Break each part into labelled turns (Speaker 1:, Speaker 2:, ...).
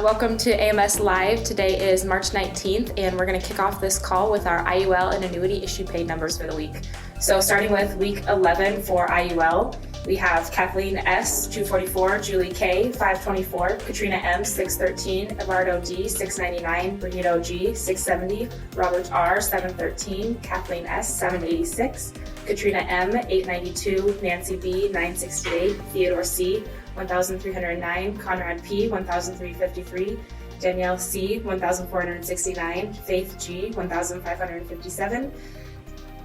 Speaker 1: Welcome to AMS Live. Today is March 19th, and we're going to kick off this call with our IUL and annuity issue paid numbers for the week. So starting with week 11 for IUL, we have Kathleen S, 244, Julie K, 524, Katrina M, 613, Eduardo D, 699, Benito G, 670, Robert R, 713, Kathleen S, 786, Katrina M, 892, Nancy B, 968, Theodore C, 1,309, Conrad P, 1,353, Danielle C, 1,469, Faith G, 1,557,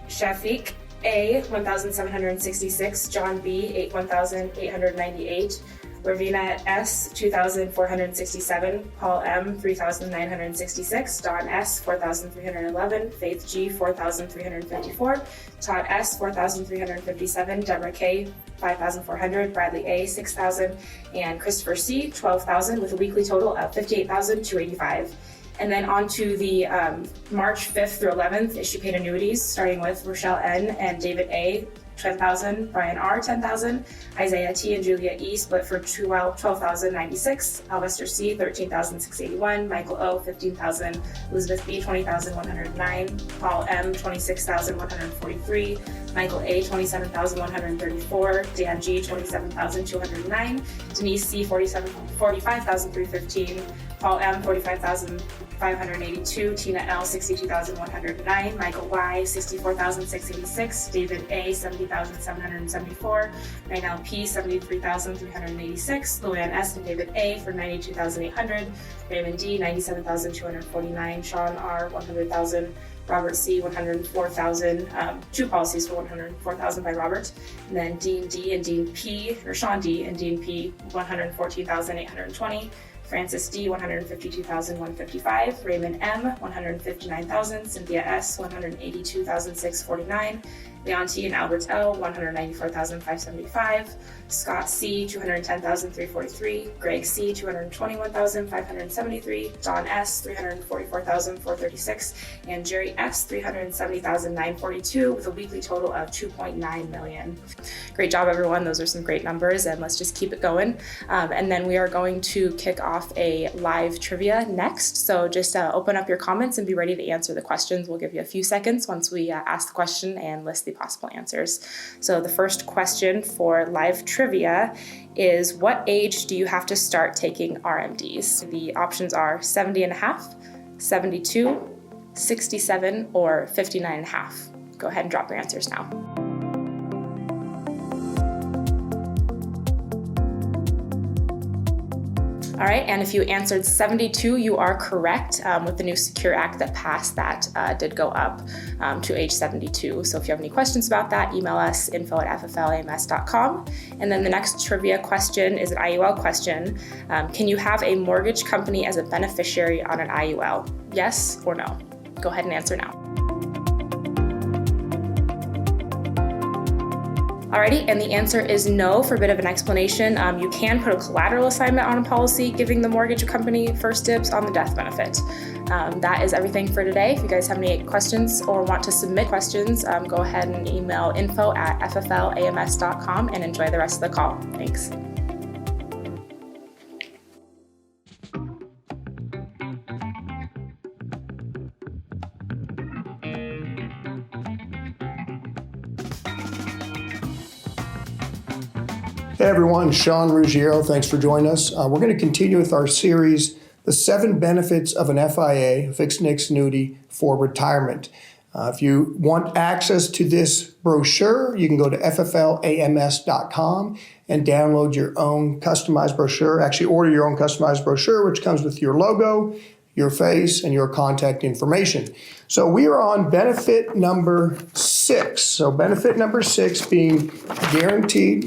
Speaker 1: Shafiq A, 1,766, John B, 1,898, Ravina S, 2,467, Paul M, 3,966, Don S, 4,311, Faith G, 4,354, Todd S, 4,357, Deborah K, 5,400, Bradley A, 6,000, and Christopher C, 12,000, with a weekly total of 58,285. And then on to the March 5th through 11th issue paid annuities, starting with Rochelle N and David A, 10,000, Brian R, 10,000, Isaiah T and Julia E split for 12,096, Alvester C, 13,681, Michael O, 15,000, Elizabeth B, 20,109, Paul M, 26,143, Michael A, 27,134, Dan G, 27,209, Denise C, 45,315, Paul M, 45,582, Tina L, 62,109, Michael Y, 64,686, David A, 70,774, Raynell P, 73,386, Luann S and David A for 92,800, Raymond D, 97,249, Sean R, 100,000, Robert C, 104,000, two policies for 104,000 by Robert, and then Dean D and Dean P, or Sean D and Dean P, 114,820, Francis D, 152,155, Raymond M, 159,000, Cynthia S, 182,649, Leon T and Albert L, 194,575, Scott C, 210,343, Greg C, 221,573, Don S, 344,436, and Jerry S, 370,942, with a weekly total of 2.9 million. Great job, everyone. Those are some great numbers, and let's just keep it going. And then we are going to kick off a live trivia next. So just open up your comments and be ready to answer the questions. We'll give you a few seconds once we ask the question and list the possible answers. So the first question for live trivia is, what age do you have to start taking RMDs? The options are 70 and a half, 72, 67, or 59 and a half. Go ahead and drop your answers now. All right, and if you answered 72, you are correct. With the new Secure Act that passed, that did go up to age 72. So if you have any questions about that, email us, info@fflams.com. And then the next trivia question is an IUL question. Can you have a mortgage company as a beneficiary on an IUL? Yes or no? Go ahead and answer now. Alrighty, and the answer is no. For a bit of an explanation, you can put a collateral assignment on a policy, giving the mortgage company first dibs on the death benefit. That is everything for today. If you guys have any questions or want to submit questions, go ahead and email info@fflams.com and enjoy the rest of the call. Thanks.
Speaker 2: Hey everyone, Sean Ruggiero. Thanks for joining us. We're going to continue with our series, The 7 Benefits of an FIA, Fixed Index Annuity for Retirement. If you want access to this brochure, you can go to fflams.com and download your own customized brochure. Actually, order your own customized brochure, which comes with your logo, your face, and your contact information. So we are on benefit number 6. So benefit number 6 being guaranteed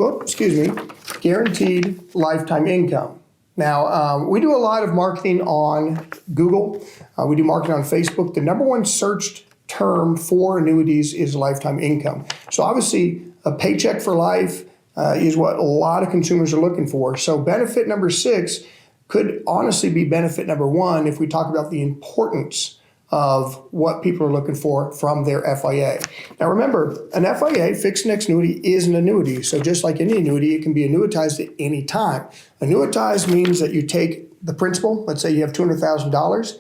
Speaker 2: lifetime income. Now, we do a lot of marketing on Google. We do marketing on Facebook. The number one searched term for annuities is lifetime income. So obviously, a paycheck for life is what a lot of consumers are looking for. So benefit number 6 could honestly be benefit number 1 if we talk about the importance of what people are looking for from their FIA. Now remember, an FIA, fixed index annuity, is an annuity. So just like any annuity, it can be annuitized at any time. Annuitized means that you take the principal, let's say you have $200,000,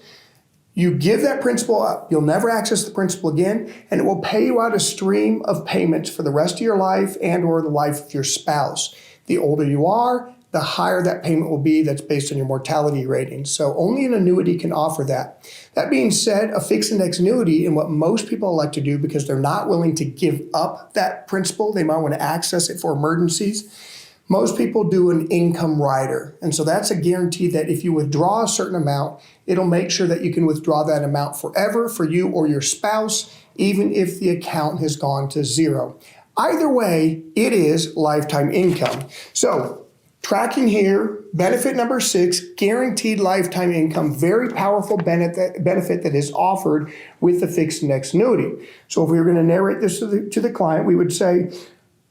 Speaker 2: you give that principal up. You'll never access the principal again, and it will pay you out a stream of payments for the rest of your life and or the life of your spouse. The older you are, the higher that payment will be. That's based on your mortality rating. So only an annuity can offer that. That being said, a fixed index annuity, and what most people like to do because they're not willing to give up that principal, they might want to access it for emergencies. Most people do an income rider. And so that's a guarantee that if you withdraw a certain amount, it'll make sure that you can withdraw that amount forever for you or your spouse, even if the account has gone to zero. Either way, it is lifetime income. So tracking here, benefit number 6, guaranteed lifetime income, very powerful benefit that is offered with the fixed index annuity. So if we were going to narrate this to the client, we would say,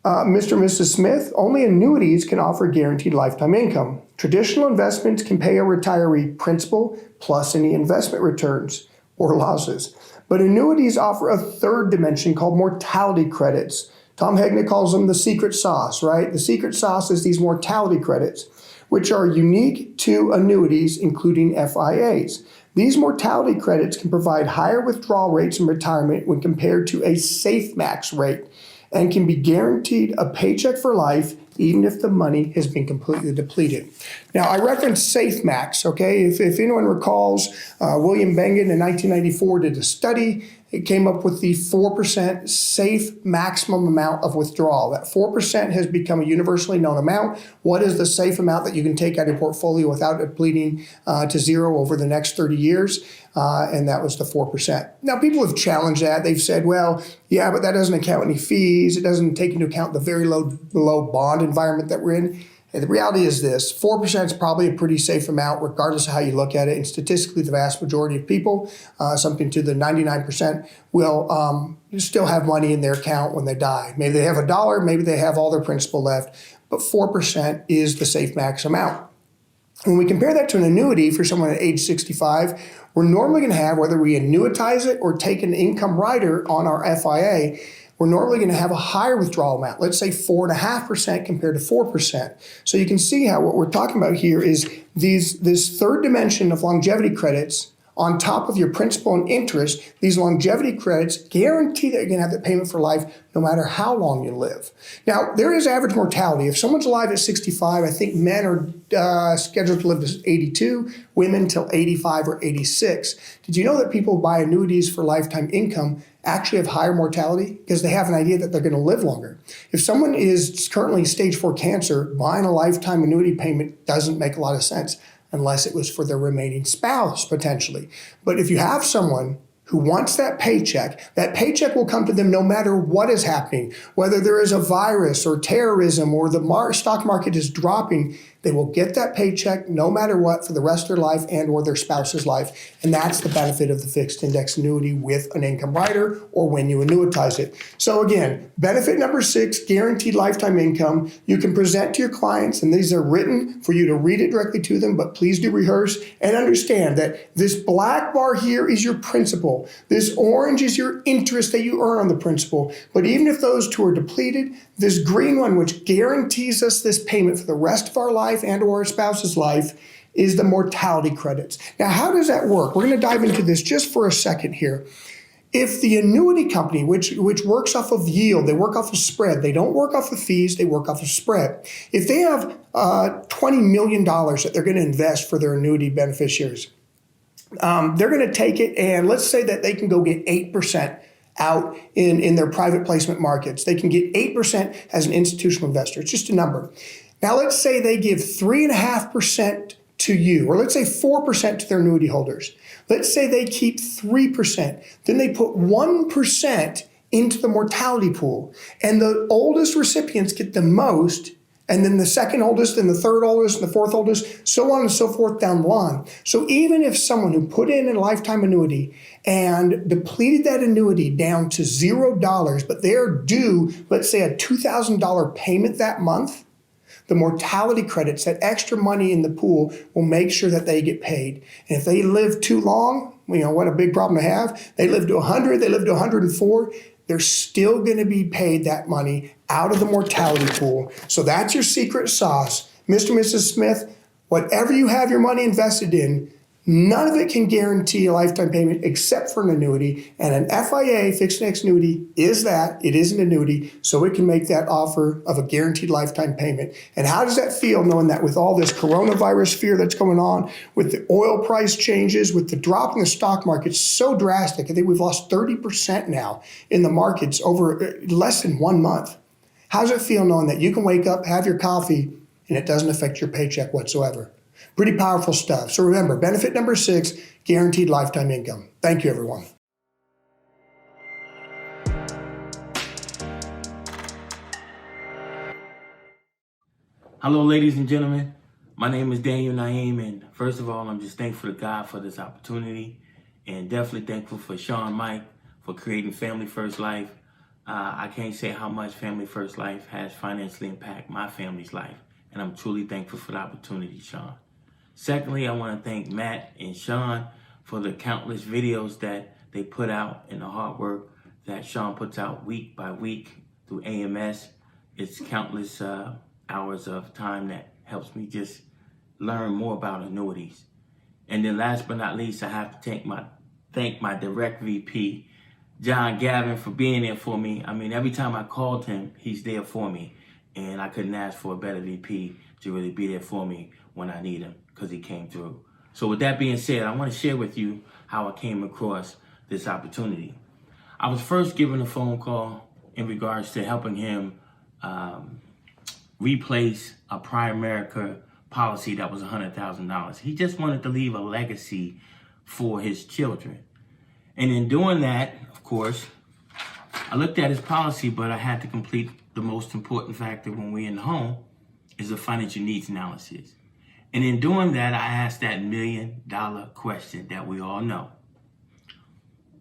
Speaker 2: Mr. and Mrs. Smith, only annuities can offer guaranteed lifetime income. Traditional investments can pay a retiree principal plus any investment returns or losses. But annuities offer a third dimension called mortality credits. Tom Hegna calls them the secret sauce, right? The secret sauce is these mortality credits, which are unique to annuities, including FIAs. These mortality credits can provide higher withdrawal rates in retirement when compared to a SafeMax rate, and can be guaranteed a paycheck for life even if the money has been completely depleted. Now, I referenced SafeMax, okay? If anyone recalls, William Bengen in 1994 did a study. It came up with the 4% safe maximum amount of withdrawal. That 4% has become a universally known amount. What is the safe amount that you can take out of your portfolio without depleting to zero over the next 30 years? And that was the 4%. Now, people have challenged that. They've said, well, yeah, but that doesn't account any fees. It doesn't take into account the very low bond environment that we're in. And the reality is this, 4% is probably a pretty safe amount regardless of how you look at it. And statistically, the vast majority of people, something to the 99%, will still have money in their account when they die. Maybe they have $1, maybe they have all their principal left, but 4% is the safe max amount. When we compare that to an annuity for someone at age 65, we're normally going to have, whether we annuitize it or take an income rider on our FIA, we're normally going to have a higher withdrawal amount, let's say 4.5% compared to 4%. So you can see how what we're talking about here is this third dimension of longevity credits on top of your principal and interest. These longevity credits guarantee that you're going to have that payment for life no matter how long you live. Now, there is average mortality. If someone's alive at 65, I think men are scheduled to live to 82, women till 85 or 86. Did you know that people who buy annuities for lifetime income actually have higher mortality because they have an idea that they're going to live longer? If someone is currently stage 4 cancer, buying a lifetime annuity payment doesn't make a lot of sense unless it was for their remaining spouse, potentially. But if you have someone who wants that paycheck will come to them no matter what is happening, whether there is a virus or terrorism or the stock market is dropping, they will get that paycheck no matter what for the rest of their life and or their spouse's life. And that's the benefit of the fixed index annuity with an income rider or when you annuitize it. So again, benefit number 6, guaranteed lifetime income. You can present to your clients, and these are written for you to read it directly to them, but please do rehearse and understand that this black bar here is your principal. This orange is your interest that you earn on the principal. But even if those two are depleted, this green one, which guarantees us this payment for the rest of our life and or our spouse's life, is the mortality credits. Now, how does that work? We're going to dive into this just for a second here. If the annuity company, which works off of yield, they work off of spread, they don't work off of fees, they work off of spread. If they have $20 million that they're going to invest for their annuity beneficiaries, they're going to take it and let's say that they can go get 8% out in their private placement markets. They can get 8% as an institutional investor. It's just a number. Now, let's say they give 3.5% to you, or let's say 4% to their annuity holders. Let's say they keep 3%. Then they put 1% into the mortality pool. And the oldest recipients get the most, and then the second oldest, and the third oldest, and the fourth oldest, so on and so forth down the line. So even if someone who put in a lifetime annuity and depleted that annuity down to $0, but they're due, let's say, a $2,000 payment that month, The mortality credits, that extra money in the pool, will make sure that they get paid. And if they live too long, what a big problem to have. They live to 100, they live to 104, they're still going to be paid that money out of the mortality pool. So that's your secret sauce. Mr. and Mrs. Smith, whatever you have your money invested in, none of it can guarantee a lifetime payment except for an annuity. And an FIA, fixed index annuity, is that. It is an annuity, so it can make that offer of a guaranteed lifetime payment. And how does that feel knowing that with all this coronavirus fear that's going on, with the oil price changes, with the drop in the stock market so drastic? I think we've lost 30% now in the markets over less than 1 month. How does it feel knowing that you can wake up, have your coffee, and it doesn't affect your paycheck whatsoever? Pretty powerful stuff. So remember, benefit number 6, guaranteed lifetime income. Thank you, everyone.
Speaker 3: Hello, ladies and gentlemen. My name is Daniel Naeem, and first of all, I'm just thankful to God for this opportunity, and definitely thankful for Sean Mike for creating Family First Life. I can't say how much Family First Life has financially impacted my family's life, and I'm truly thankful for the opportunity, Sean. Secondly, I want to thank Matt and Sean for the countless videos that they put out and the hard work that Sean puts out week by week through AMS. It's countless hours of time that helps me just learn more about annuities. And then last but not least, I have to thank my direct VP, John Gavin, for being there for me. I mean, every time I called him, he's there for me. And I couldn't ask for a better VP to really be there for me when I need him, because he came through. So with that being said, I want to share with you how I came across this opportunity. I was first given a phone call in regards to helping him replace a Primerica policy that was $100,000. He just wanted to leave a legacy for his children. And in doing that, of course, I looked at his policy, but I had to complete the most important factor when we're in the home, is a financial needs analysis. And in doing that, I asked that $1 million question that we all know.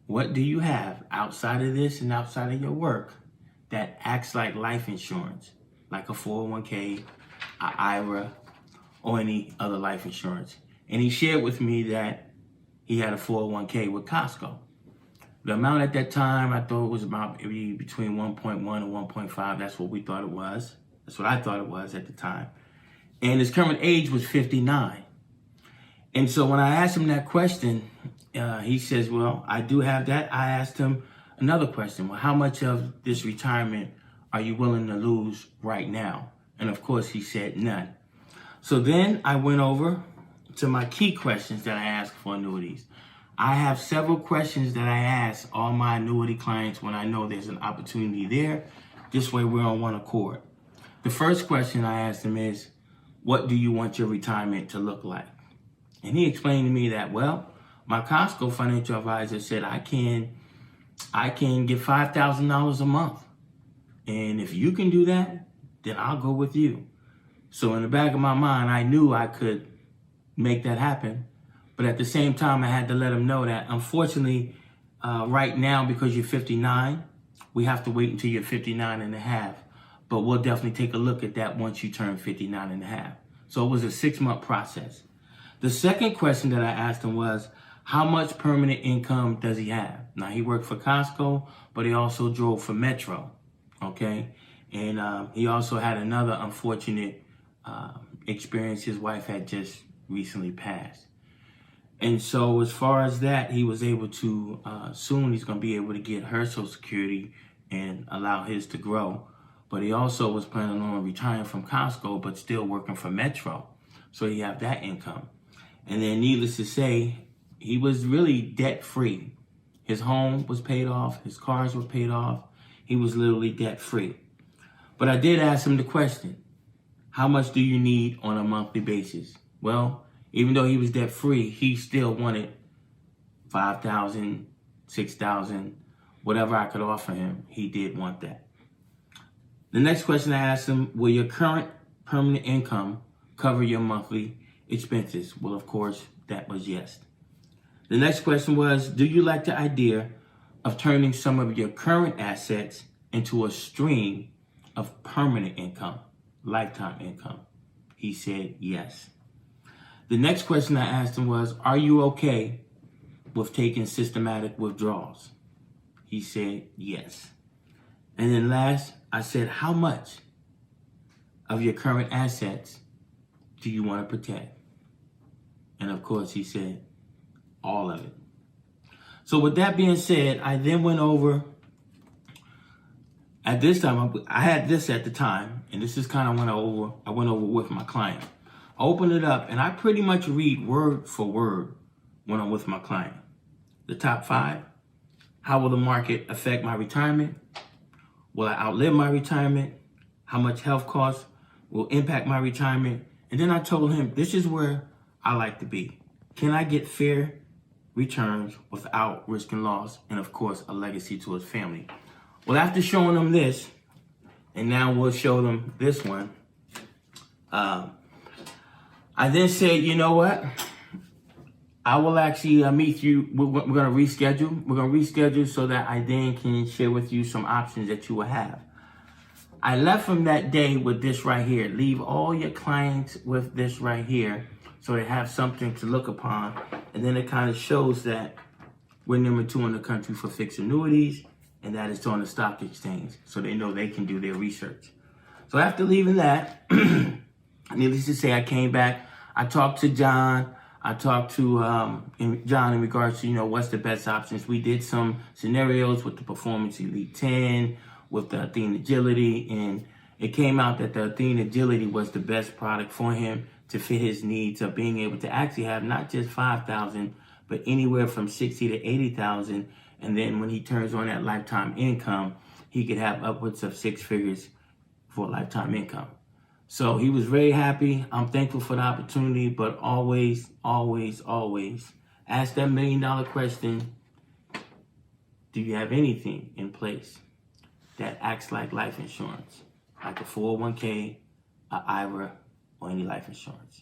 Speaker 3: What do you have outside of this and outside of your work that acts like life insurance, like a 401k, an IRA, or any other life insurance? And he shared with me that he had a 401k with Costco. The amount at that time, I thought it was about maybe between 1.1 and 1.5. That's what we thought it was. That's what I thought it was at the time. And his current age was 59. And so when I asked him that question, he says, well, I do have that. I asked him another question. Well, how much of this retirement are you willing to lose right now? And of course, he said none. So then I went over to my key questions that I ask for annuities. I have several questions that I ask all my annuity clients when I know there's an opportunity there. This way we're on one accord. The first question I asked him is, what do you want your retirement to look like? And he explained to me that, well, my Costco financial advisor said I can get $5,000 a month. And if you can do that, then I'll go with you. So in the back of my mind, I knew I could make that happen. But at the same time, I had to let him know that, unfortunately, right now, because you're 59, we have to wait until you're 59 and a half. But we'll definitely take a look at that once you turn 59 and a half. So it was a 6-month process. The second question that I asked him was, how much permanent income does he have? Now, he worked for Costco, but he also drove for Metro, okay? And he also had another unfortunate experience. His wife had just recently passed. And so as far as that, he was able to, soon he's going to be able to get her Social Security and allow his to grow. But he also was planning on retiring from Costco, but still working for Metro. So he had that income. And then needless to say, he was really debt-free. His home was paid off. His cars were paid off. He was literally debt-free. But I did ask him the question, how much do you need on a monthly basis? Well, even though he was debt-free, he still wanted $5,000, $6,000, whatever I could offer him. He did want that. The next question I asked him, will your current permanent income cover your monthly expenses? Well, of course, that was yes. The next question was, do you like the idea of turning some of your current assets into a stream of permanent income? lifetime income? He said yes. The next question I asked him was, are you okay with taking systematic withdrawals? He said yes. And then last, I said, how much of your current assets do you want to protect? And of course, he said, all of it. So with that being said, I then went over, at this time, I had this at the time, and this is kind of I went over with my client. I opened it up, and I pretty much read word for word when I'm with my client. The top 5, how will the market affect my retirement? Will I outlive my retirement? How much health costs will impact my retirement? And then I told him, this is where I like to be. Can I get fair returns without risking loss? And of course, a legacy to his family. Well, after showing them this, and now we'll show them this one, I then said, you know what? I will actually meet you. We're going to reschedule. We're going to reschedule so that I then can share with you some options that you will have. I left from that day with this right here. Leave all your clients with this right here so they have something to look upon. And then it kind of shows that we're number 2 in the country for fixed annuities, and that is on the stock exchange, so they know they can do their research. So after leaving that, needless to say, I came back. I talked to John. I talked to John in regards to, what's the best options. We did some scenarios with the Performance Elite 10, with the Athene Agility, and it came out that the Athene Agility was the best product for him to fit his needs of being able to actually have not just 5,000, but anywhere from 60 to 80,000. And then when he turns on that lifetime income, he could have upwards of 6 figures for lifetime income. So he was very happy. I'm thankful for the opportunity, but always, always, always ask that $1 million question. Do you have anything in place that acts like life insurance, like a 401k, a IRA, or any life insurance?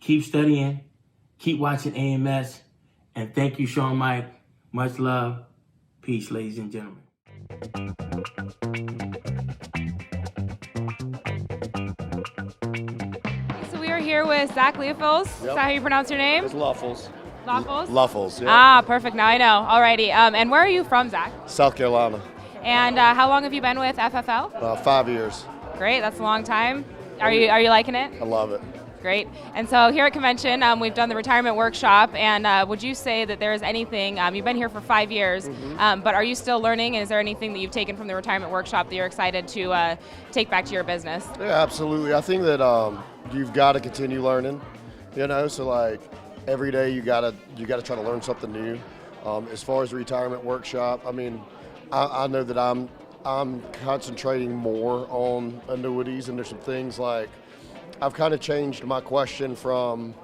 Speaker 3: Keep studying, keep watching AMS, and thank you, Sean Mike. Much love. Peace, ladies and gentlemen.
Speaker 4: So we are here with Zach Leophils. Is that how you pronounce your name?
Speaker 5: It's Luffles.
Speaker 4: Luffles?
Speaker 5: Luffles, yeah.
Speaker 4: Ah, perfect. Now I know. Alrighty. And where are you from, Zach?
Speaker 5: South Carolina.
Speaker 4: And how long have you been with FFL?
Speaker 5: 5 years.
Speaker 4: Great. That's a long time. Are you liking it?
Speaker 5: I love it.
Speaker 4: Great. And so here at convention, we've done the retirement workshop. And would you say that there is anything, you've been here for 5 years, but are you still learning? And is there anything that you've taken from the retirement workshop that you're excited to take back to your business?
Speaker 5: Yeah, absolutely. I think that you've got to continue learning, so like every day you got to try to learn something new. As far as the retirement workshop, I mean, I know that I'm concentrating more on annuities, and there's some things like I've kind of changed my question from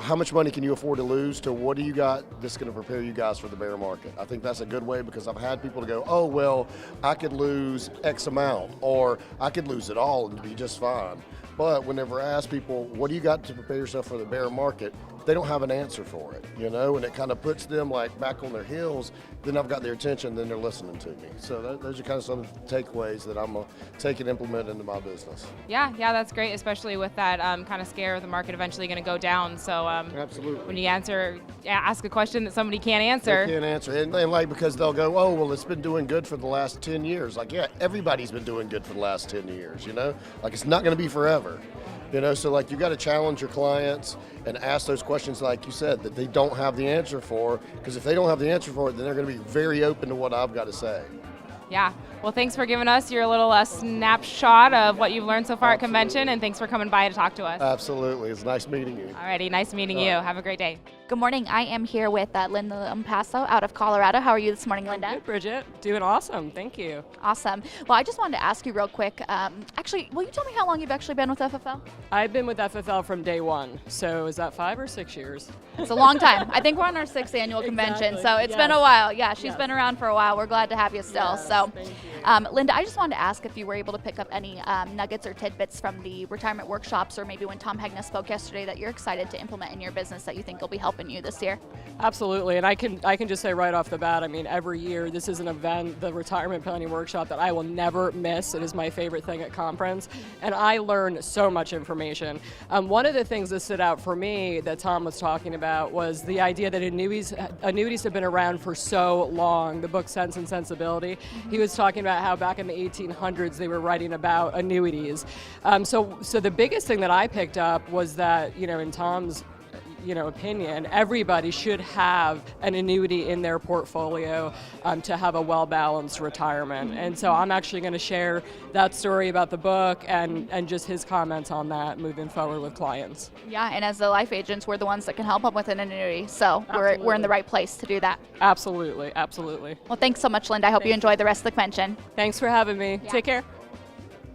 Speaker 5: how much money can you afford to lose to what do you got that's going to prepare you guys for the bear market. I think that's a good way, because I've had people to go, oh, well, I could lose X amount, or I could lose it all and be just fine. But whenever I ask people, what do you got to prepare yourself for the bear market, they don't have an answer for it, and it kind of puts them like back on their heels. Then I've got their attention, then they're listening to me. So those are kind of some takeaways that I'm going to take and implement into my business.
Speaker 4: Yeah, that's great, especially with that kind of scare of the market eventually going to go down. So
Speaker 5: absolutely,
Speaker 4: when you ask a question that somebody can't answer.
Speaker 5: They can't answer. And like, because they'll go, oh, well, it's been doing good for the last 10 years. Like, yeah, everybody's been doing good for the last 10 years, Like, it's not going to be forever. So like you got to challenge your clients and ask those questions, like you said, that they don't have the answer for, because if they don't have the answer for it, then they're going to be very open to what I've got to say.
Speaker 4: Yeah. Well, thanks for giving us your little snapshot of what you've learned so far at convention, and thanks for coming by to talk to us.
Speaker 5: Absolutely. It's nice meeting you.
Speaker 4: Alrighty. Nice meeting you. Have a great day.
Speaker 6: Good morning. I am here with Linda Paso out of Colorado. How are you this morning, Linda?
Speaker 7: Good, Bridget. Doing awesome. Thank you.
Speaker 6: Awesome. Well, I just wanted to ask you real quick. Actually, will you tell me how long you've actually been with FFL?
Speaker 7: I've been with FFL from day one. So is that 5 or 6 years?
Speaker 6: It's a long time. I think we're on our 6th annual convention,
Speaker 7: Exactly.
Speaker 6: so it's been a while. Yeah, she's been around for a while. We're glad to have you still.
Speaker 7: Yes,
Speaker 6: So,
Speaker 7: thank you.
Speaker 6: Linda, I just wanted to ask if you were able to pick up any nuggets or tidbits from the retirement workshops, or maybe when Tom Hegna spoke yesterday, that you're excited to implement in your business that you think will be helping you this year.
Speaker 7: Absolutely, and I can just say right off the bat, I mean, every year this is an event, the retirement planning workshop, that I will never miss. It is my favorite thing at conference, and I learn so much information. One of the things that stood out for me that Tom was talking about was the idea that annuities have been around for so long. The book Sense and Sensibility, he was talking about how back in the 1800s they were writing about annuities. So the biggest thing that I picked up was that, in Tom's opinion, everybody should have an annuity in their portfolio to have a well-balanced retirement. And so I'm actually going to share that story about the book and just his comments on that moving forward with clients.
Speaker 6: Yeah, and as the life agents, we're the ones that can help them with an annuity. So we're in the right place to do that.
Speaker 7: Absolutely, absolutely.
Speaker 6: Well, thanks so much, Linda. I hope you enjoy the rest of the convention.
Speaker 7: Thanks for having me.
Speaker 6: Yeah.
Speaker 7: Take care.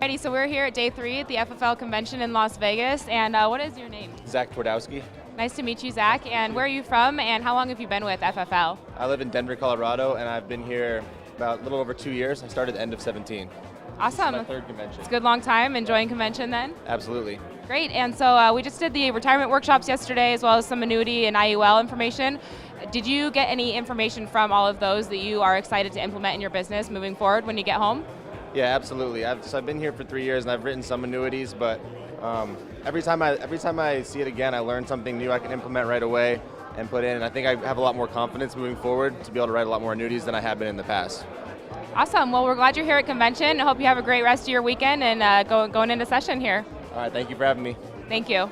Speaker 4: Alrighty, so we're here at day 3 at the FFL convention in Las Vegas. And what is your name?
Speaker 8: Zach Twardowski.
Speaker 4: Nice to meet you, Zach. And where are you from, and how long have you been with FFL?
Speaker 8: I live in Denver, Colorado, and I've been here about a little over 2 years. I started at the end of 17.
Speaker 4: Awesome.
Speaker 8: This is my third convention.
Speaker 4: It's a good long time. Enjoying convention then?
Speaker 8: Absolutely.
Speaker 4: Great. And so we just did the retirement workshops yesterday, as well as some annuity and IUL information. Did you get any information from all of those that you are excited to implement in your business moving forward when you get home?
Speaker 8: Yeah, absolutely. I've been here for 3 years, and I've written some annuities, but every time I see it again, I learn something new I can implement right away and put in. And I think I have a lot more confidence moving forward to be able to write a lot more annuities than I have been in the past.
Speaker 4: Awesome. Well, we're glad you're here at convention. I hope you have a great rest of your weekend and going into session here.
Speaker 8: All right, thank you for having me.
Speaker 4: Thank you.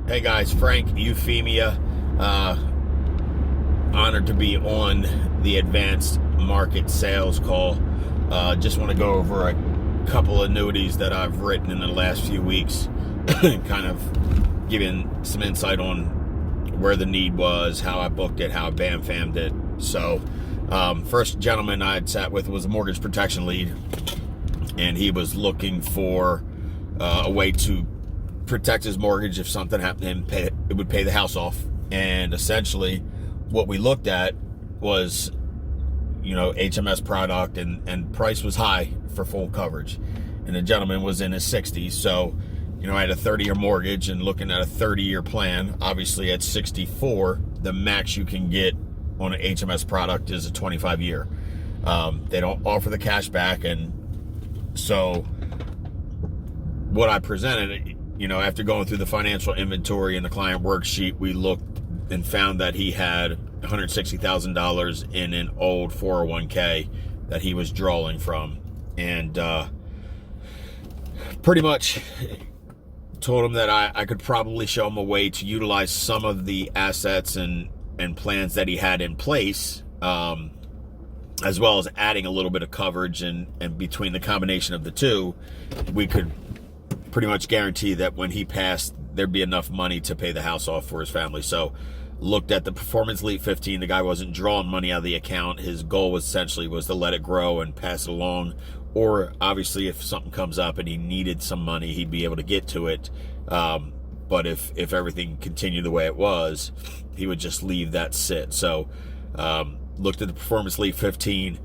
Speaker 9: Hey guys, Frank Euphemia. Honored to be on the advanced market sales call. Just want to go over a couple annuities that I've written in the last few weeks, kind of giving some insight on where the need was, how I booked it, how I bam-fammed it. So, first gentleman I had sat with was a mortgage protection lead, and he was looking for a way to protect his mortgage if something happened to him. It would pay the house off. And essentially what we looked at was, HMS product, and price was high for full coverage. And the gentleman was in his 60s. So, I had a 30-year mortgage, and looking at a 30-year plan, obviously at 64, the max you can get on an HMS product is a 25-year. They don't offer the cash back. And so what I presented, after going through the financial inventory and the client worksheet, we looked and found that he had $160,000 in an old 401k that he was drawing from. And pretty much told him that I could probably show him a way to utilize some of the assets and plans that he had in place, as well as adding a little bit of coverage. And between the combination of the two, we could pretty much guarantee that when he passed, there'd be enough money to pay the house off for his family. So looked at the Performance Elite 15. The guy wasn't drawing money out of the account. His goal was to let it grow and pass it along. Or obviously if something comes up and he needed some money, he'd be able to get to it. But if everything continued the way it was, he would just leave that sit. So looked at the Performance Elite 15,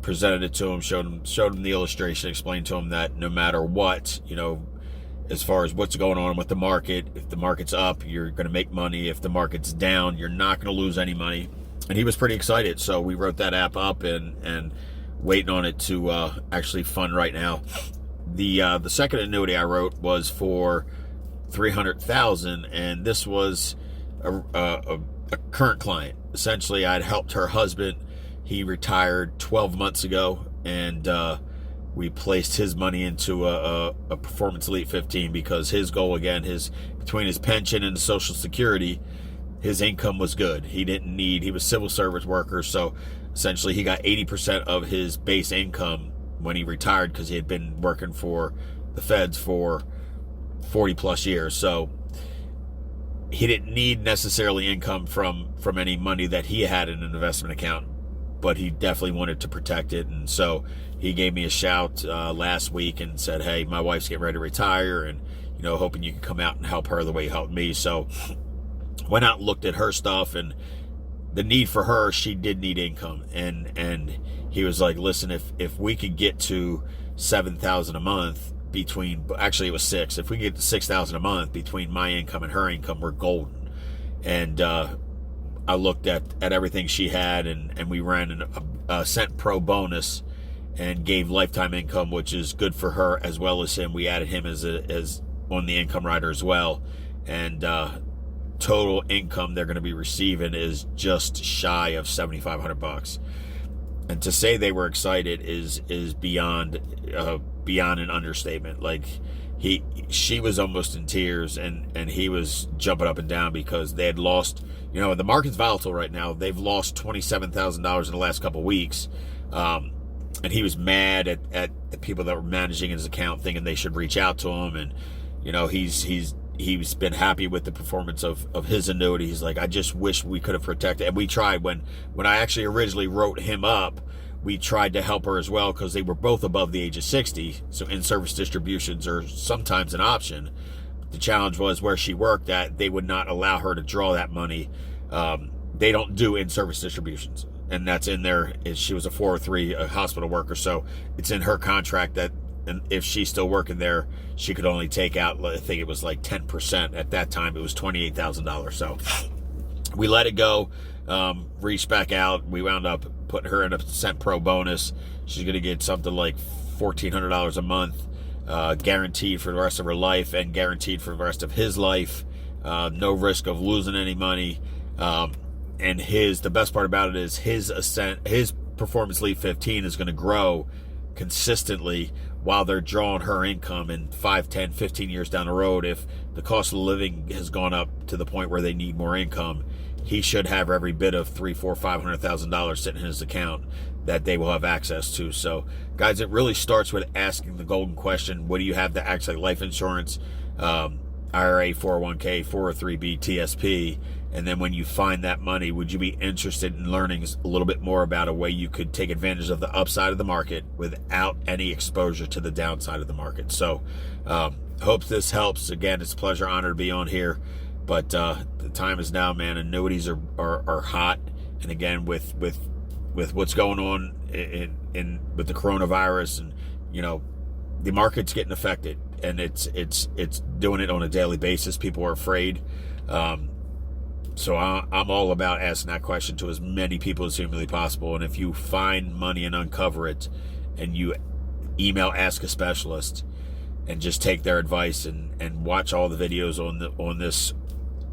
Speaker 9: presented it to him, showed him the illustration, explained to him that no matter what, as far as what's going on with the market, if the market's up, you're going to make money. If the market's down, you're not going to lose any money. And he was pretty excited. So we wrote that app up and waiting on it to actually fund right now. The second annuity I wrote was for $300,000, and this was a current client. Essentially, I'd helped her husband. He retired 12 months ago, and we placed his money into a Performance Elite 15 because his goal, again, between his pension and Social Security, his income was good. He was civil service worker, so essentially he got 80% of his base income when he retired because he had been working for the feds for 40 plus years. So he didn't need necessarily income from any money that he had in an investment account, but he definitely wanted to protect it. And so he gave me a shout last week and said, hey, my wife's getting ready to retire, and hoping you can come out and help her the way you helped me. So went out and looked at her stuff, and the need for her, she did need income. And he was like, listen, if we could get to $7,000 a month actually it was $6,000. If we get to $6,000 a month between my income and her income, we're golden. And I looked at everything she had, and we ran a cent pro bonus and gave lifetime income, which is good for her as well as him. We added him as on the income rider as well. And total income they're going to be receiving is just shy of $7,500. And to say they were excited is beyond an understatement. Like she was almost in tears, and he was jumping up and down because they had lost. The market's volatile right now. They've lost $27,000 in the last couple of weeks, and he was mad at the people that were managing his account, thinking they should reach out to him. And he's been happy with the performance of his annuity. He's like, I just wish we could have protected. And we tried when I actually originally wrote him up. We tried to help her as well because they were both above the age of 60. So in-service distributions are sometimes an option. The challenge was where she worked at, they would not allow her to draw that money. They don't do in-service distributions. And that's in there. She was a 403, a hospital worker. So it's in her contract that if she's still working there, she could only take out, I think it was like 10%. At that time, it was $28,000. So we let it go, reached back out. We wound up putting her in a cent pro bonus. She's going to get something like $1,400 a month, guaranteed for the rest of her life and guaranteed for the rest of his life. No risk of losing any money. And the best part about it is his Performance Elite 15 is going to grow consistently while they're drawing her income in 5, 10, 15 years down the road. If the cost of living has gone up to the point where they need more income, he should have every bit of $300,000, $400,000, $500,000 sitting in his account that they will have access to. So guys, it really starts with asking the golden question: what do you have to act like life insurance, IRA, 401k, 403b, TSP? And then when you find that money, would you be interested in learning a little bit more about a way you could take advantage of the upside of the market without any exposure to the downside of the market? So hope this helps. Again, it's a pleasure, honor to be on here. But the time is now, man. Annuities are hot. And again, with what's going on with the coronavirus, and the market's getting affected, and it's doing it on a daily basis. People are afraid. So I'm all about asking that question to as many people as humanly possible. And if you find money and uncover it, and you email Ask a Specialist and just take their advice and watch all the videos on this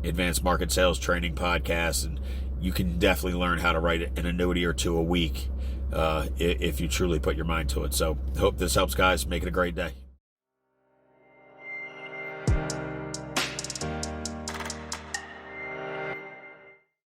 Speaker 9: Advanced Market Sales Training podcast, and you can definitely learn how to write an annuity or two a week if you truly put your mind to it. So hope this helps, guys. Make it a great day.